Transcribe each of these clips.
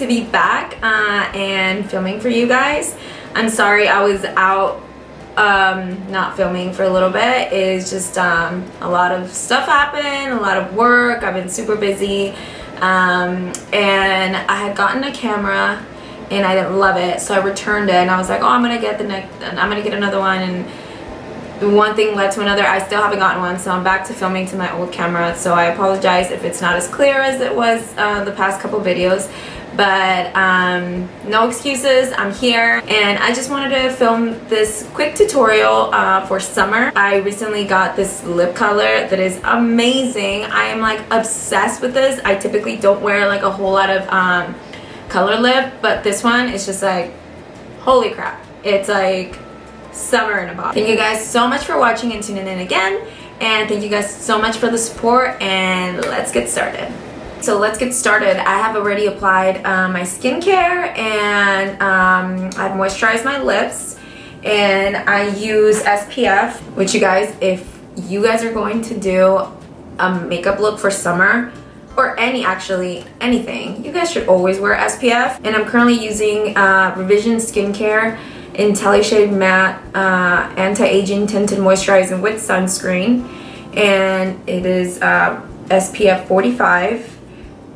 to be back and filming for you guys. I'm sorry I was out not filming for a little bit. It's just a lot of stuff happened, a lot of work. I've been super busy, and I had gotten a camera and I didn't love it, so I returned it and I was like, oh, I'm gonna get another one, and one thing led to another. I still haven't gotten one, so I'm back to filming to my old camera. So I apologize if it's not as clear as it was the past couple videos, but no excuses. I'm here and I just wanted to film this quick tutorial for summer. I recently got this lip color that is amazing. I am like obsessed with this. I typically don't wear like a whole lot of color lip, but this one is just like, holy crap. It's like summer in a bottle. Thank you guys so much for watching and tuning in again, and thank you guys so much for the support, and let's get started. So let's get started. I have already applied my skincare, and I've moisturized my lips, and I use SPF, which you guys, if you guys are going to do a makeup look for summer, or anything, you guys should always wear SPF. And I'm currently using Revision Skincare IntelliShade Matte Anti-Aging Tinted Moisturizing with Sunscreen, and it is SPF 45.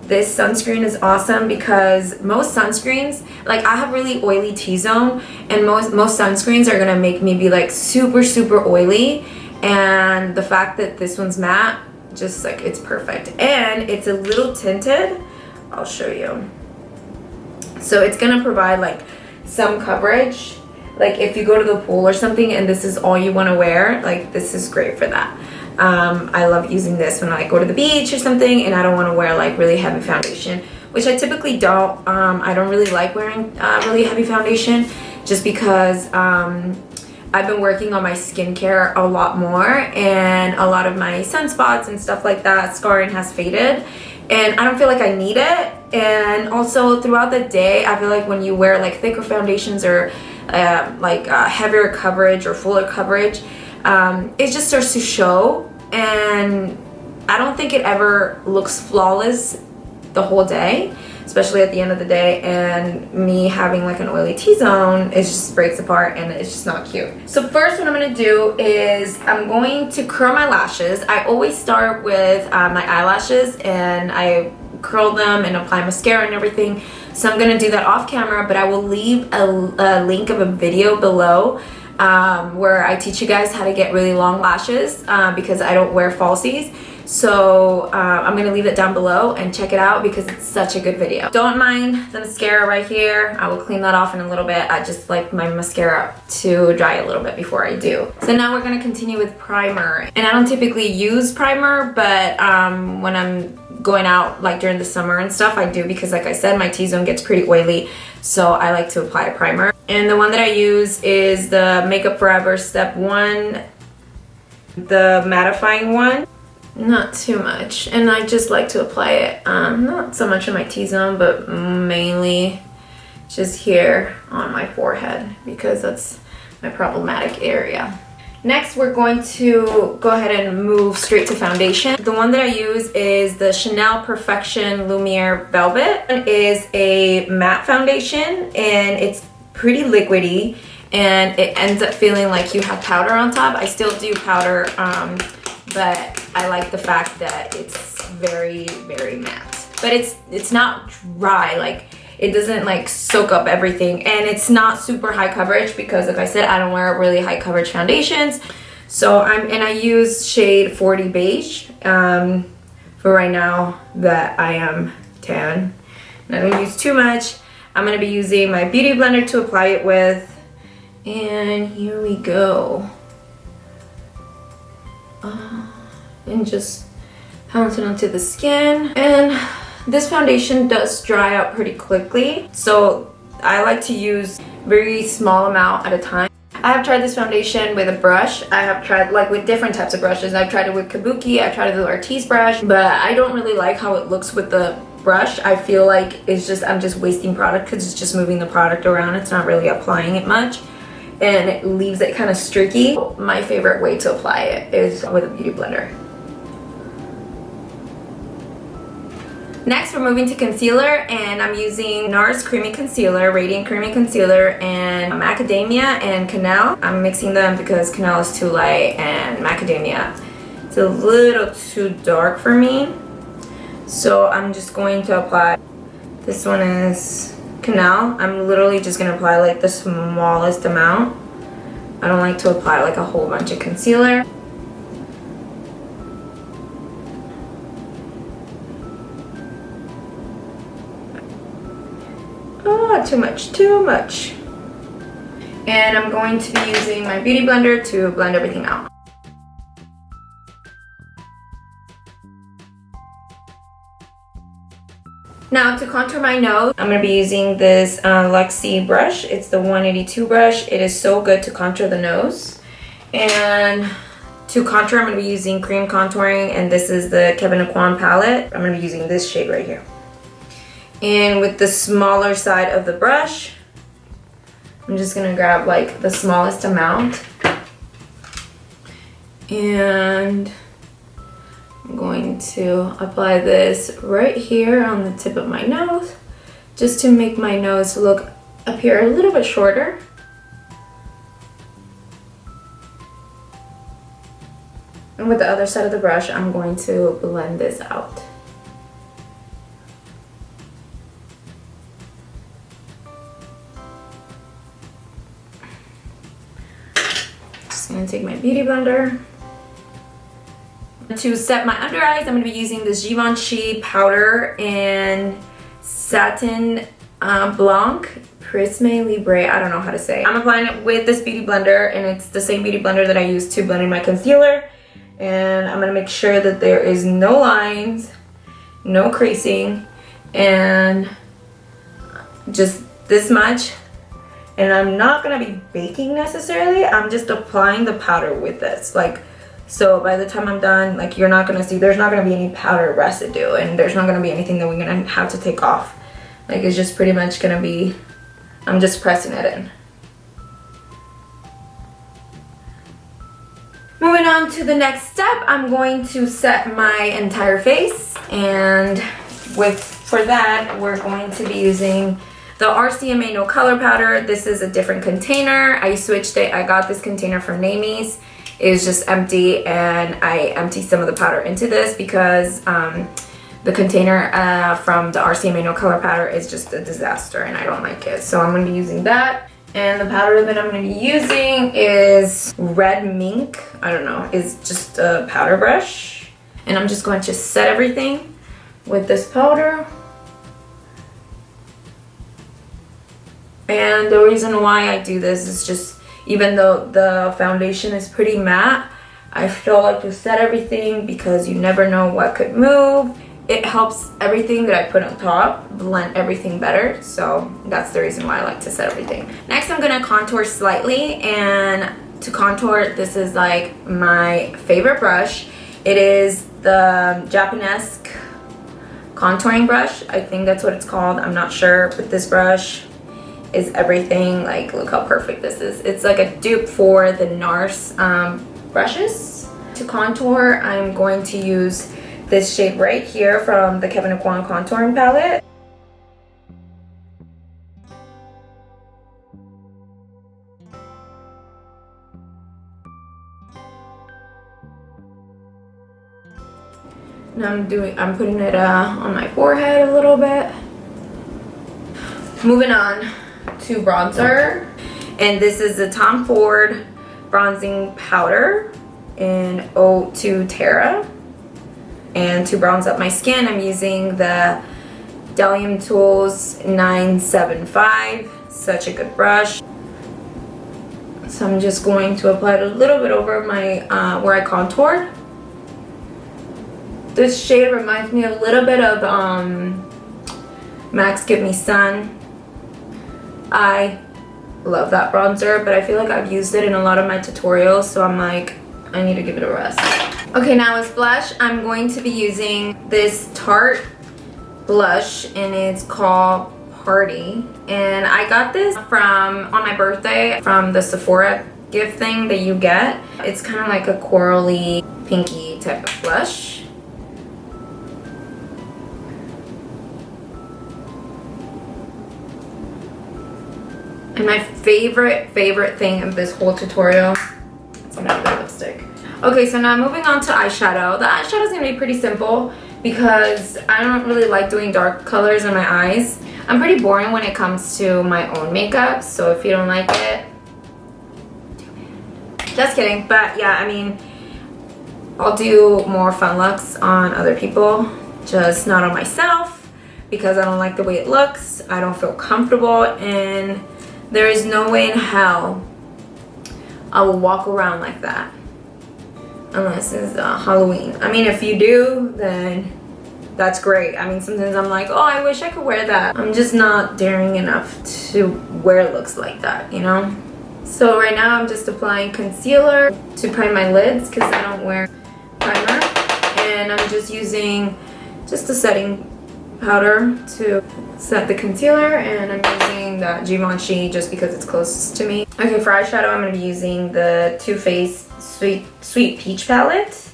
This sunscreen is awesome because most sunscreens, like I have really oily T-zone, and most sunscreens are gonna make me be like super oily, and the fact that this one's matte, just like, it's perfect. And it's a little tinted. I'll show you. So it's gonna provide like some coverage. Like if you go to the pool or something and this is all you want to wear, like this is great for that. I love using this when I go to the beach or something and I don't want to wear like really heavy foundation, which I typically don't. I don't really like wearing really heavy foundation just because I've been working on my skincare a lot more, and a lot of my sunspots and stuff like that, scarring has faded, and I don't feel like I need it. And also throughout the day, I feel like when you wear like thicker foundations or heavier coverage or fuller coverage, it just starts to show, and I don't think it ever looks flawless the whole day, especially at the end of the day. And me having like an oily T-zone, it just breaks apart and it's just not cute. So first what I'm going to do is I'm going to curl my lashes. I always start with my eyelashes and I curl them and apply mascara and everything. So I'm going to do that off camera, but I will leave a link of a video below where I teach you guys how to get really long lashes because I don't wear falsies. So I'm going to leave it down below and check it out because it's such a good video. Don't mind the mascara right here. I will clean that off in a little bit. I just like my mascara to dry a little bit before I do. So now we're going to continue with primer. And I don't typically use primer, but when I'm going out like during the summer and stuff, I do, because like I said, my T-zone gets pretty oily, so I like to apply a primer. And the one that I use is the Makeup Forever Step 1, the mattifying one. Not too much, and I just like to apply it not so much on my T-zone, but mainly just here on my forehead because that's my problematic area. Next, we're going to go ahead and move straight to foundation. The one that I use is the Chanel Perfection Lumiere Velvet. It is a matte foundation and it's pretty liquidy, and it ends up feeling like you have powder on top. I still do powder, but I like the fact that it's very matte. But it's not dry, like it doesn't like soak up everything, and it's not super high coverage because like I said, I don't wear really high coverage foundations. So I use shade 40 beige for right now that I am tan. And I don't use too much. I'm gonna be using my beauty blender to apply it with, and here we go. And just pounce it onto the skin. And this foundation does dry out pretty quickly, so I like to use very small amount at a time. I have tried this foundation with a brush. I have tried like with different types of brushes. I've tried it with Kabuki, I've tried it with Artis brush, but I don't really like how it looks with the brush. I feel like I'm just wasting product because it's just moving the product around. It's not really applying it much, and it leaves it kind of streaky. My favorite way to apply it is with a beauty blender. Next, we're moving to concealer, and I'm using NARS Creamy Concealer, Radiant Creamy Concealer, and Macadamia and Cannelle. I'm mixing them because Cannelle is too light and Macadamia is a little too dark for me. So I'm just going to apply, this one is Cannelle. I'm literally just going to apply like the smallest amount. I don't like to apply like a whole bunch of concealer. Oh, too much, too much. And I'm going to be using my beauty blender to blend everything out. Now to contour my nose, I'm going to be using this Luxie brush. It's the 182 brush. It is so good to contour the nose. And to contour, I'm going to be using cream contouring, and this is the Kevyn Aucoin palette. I'm going to be using this shade right here. And with the smaller side of the brush, I'm just going to grab like the smallest amount. And I'm going to apply this right here on the tip of my nose, just to make my nose appear a little bit shorter. And with the other side of the brush, I'm going to blend this out. Just gonna take my beauty blender. To set my under eyes, I'm going to be using this Givenchy powder and Satin Blanc Prisme Libre. I don't know how to say. I'm applying it with this beauty blender, and it's the same beauty blender that I use to blend in my concealer. And I'm going to make sure that there is no lines, no creasing, and just this much. And I'm not going to be baking necessarily. I'm just applying the powder with this. So by the time I'm done, you're not gonna see, there's not gonna be any powder residue, and there's not gonna be anything that we're gonna have to take off. It's just pretty much gonna be, I'm just pressing it in. Moving on to the next step, I'm going to set my entire face, and for that, we're going to be using the RCMA No Color Powder. This is a different container. I switched it. I got this container from Namies. It was just empty, and I emptied some of the powder into this because the container from the RCMA No Color Powder is just a disaster, and I don't like it. So I'm going to be using that. And the powder that I'm going to be using is Red Mink. I don't know. It's just a powder brush. And I'm just going to set everything with this powder. And the reason why I do this is just, even though the foundation is pretty matte, I still like to set everything because you never know what could move. It helps everything that I put on top blend everything better, so that's the reason why I like to set everything. Next, I'm gonna contour slightly, and to contour, this is my favorite brush. It is the Japanesque contouring brush. I think that's what it's called. I'm not sure, but this brush is everything. Look how perfect this is. It's like a dupe for the NARS brushes. To contour, I'm going to use this shade right here from the Kevyn Aucoin contouring palette. And I'm putting it on my forehead a little bit. Moving on to bronzer, and this is the Tom Ford bronzing powder in 02 Terra. And to bronze up my skin, I'm using the Delium Tools 975. Such a good brush. So I'm just going to apply it a little bit over my where I contoured. This shade reminds me a little bit of MAC's Give Me Sun. I love that bronzer, but I feel like I've used it in a lot of my tutorials, so I'm like, I need to give it a rest. Okay, now as blush, I'm going to be using this Tarte blush, and it's called Party. And I got this on my birthday from the Sephora gift thing that you get. It's kind of like a corally, pinky type of blush. And my favorite thing of this whole tutorial is another lipstick. Okay, so now moving on to eyeshadow. The eyeshadow is gonna be pretty simple because I don't really like doing dark colors in my eyes. I'm pretty boring when it comes to my own makeup, so if you don't like it, just kidding. But yeah, I mean, I'll do more fun looks on other people, just not on myself, because I don't like the way it looks. I don't feel comfortable, and there is no way in hell I will walk around like that unless it's Halloween. I mean, if you do, then that's great. I mean, sometimes I'm like, oh, I wish I could wear that. I'm just not daring enough to wear looks like that, you know? So right now I'm just applying concealer to prime my lids because I don't wear primer. And I'm just using just a setting powder to set the concealer, and I'm using that Givenchy just because it's closest to me. Okay, for eyeshadow I'm going to be using the Too Faced Sweet Peach palette.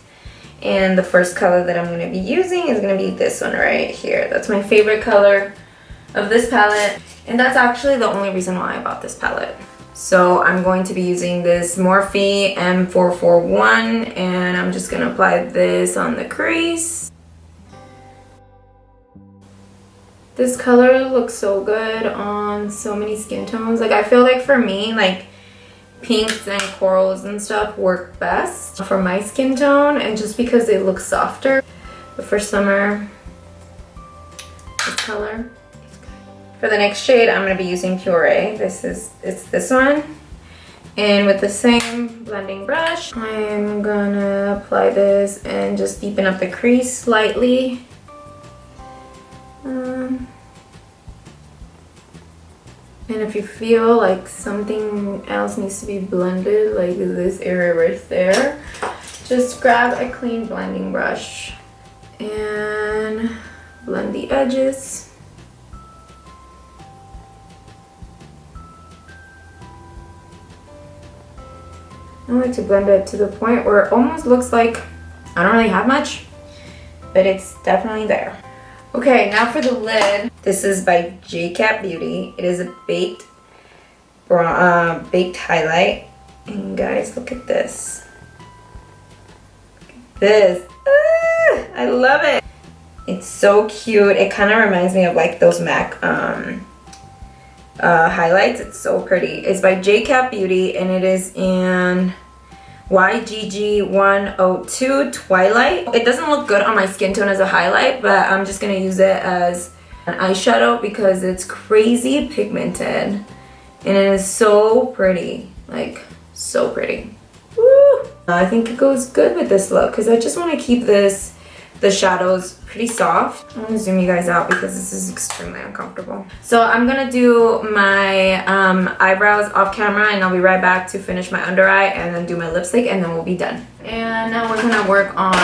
And the first color that I'm going to be using is going to be this one right here. That's my favorite color of this palette. And that's actually the only reason why I bought this palette. So I'm going to be using this Morphe M441, and I'm just going to apply this on the crease. This color looks so good on so many skin tones. Like, I feel like for me, like, pinks and corals and stuff work best for my skin tone, and just because they look softer. But for summer, this color. For the next shade, I'm going to be using Puree. It's this one. And with the same blending brush, I'm going to apply this and just deepen up the crease slightly. And if you feel like something else needs to be blended, like this area right there, just grab a clean blending brush and blend the edges. I like to blend it to the point where it almost looks like I don't really have much, but it's definitely there. Okay, now for the lid. This is by JCat Beauty. It is a baked highlight. And guys, look at this. Look at this. I love it. It's so cute. It kind of reminds me of like those MAC highlights. It's so pretty. It's by JCat Beauty, and it is in YGG102 Twilight. It doesn't look good on my skin tone as a highlight, but I'm just gonna use it as an eyeshadow because it's crazy pigmented and it is so pretty, like so pretty. Woo! I think it goes good with this look because I just want to keep the shadows pretty soft. I'm gonna zoom you guys out because this is extremely uncomfortable. So I'm gonna do my eyebrows off camera, and I'll be right back to finish my under eye and then do my lipstick, and then we'll be done. And now we're gonna work on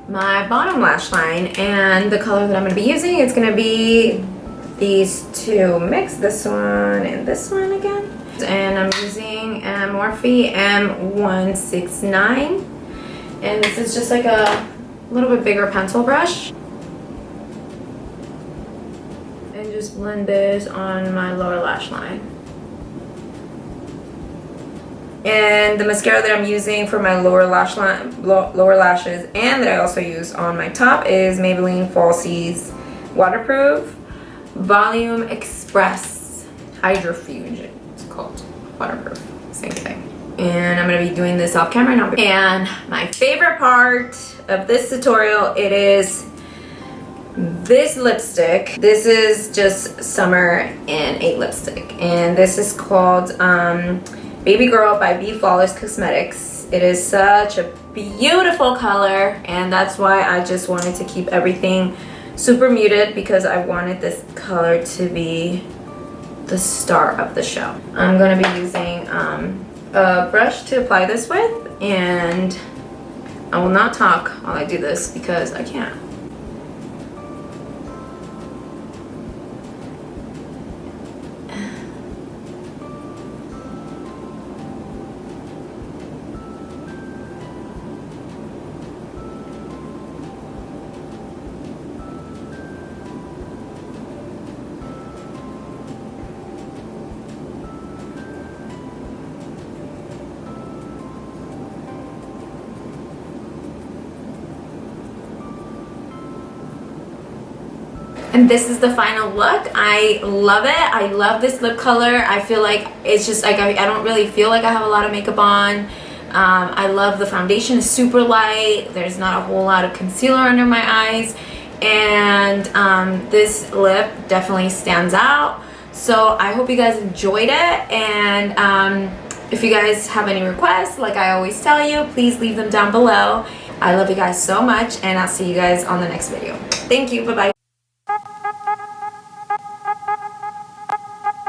my bottom lash line, and the color that I'm gonna be using is gonna be these two mixed, this one and this one again. And I'm using a Morphe M169, and this is just like a little bit bigger pencil brush, and just blend this on my lower lash line. And the mascara that I'm using for my lower lashes, and that I also use on my top, is Maybelline Falsies Waterproof Volume Express Hydrofuge. It's called waterproof, same thing. And I'm gonna be doing this off camera now. And my favorite part of this tutorial, it is this lipstick. This is just Summer in a lipstick, and this is called Baby Girl by Be Flawless Cosmetics. It is such a beautiful color, and that's why I just wanted to keep everything super muted, because I wanted this color to be the star of the show. I'm gonna be using a brush to apply this with, and I will not talk while I do this because I can't. And this is the final look. I love it. I love this lip color. I feel like it's just like I don't really feel like I have a lot of makeup on. I love the foundation. It's super light. There's not a whole lot of concealer under my eyes. And this lip definitely stands out. So I hope you guys enjoyed it. And if you guys have any requests, like I always tell you, please leave them down below. I love you guys so much, and I'll see you guys on the next video. Thank you. Bye-bye.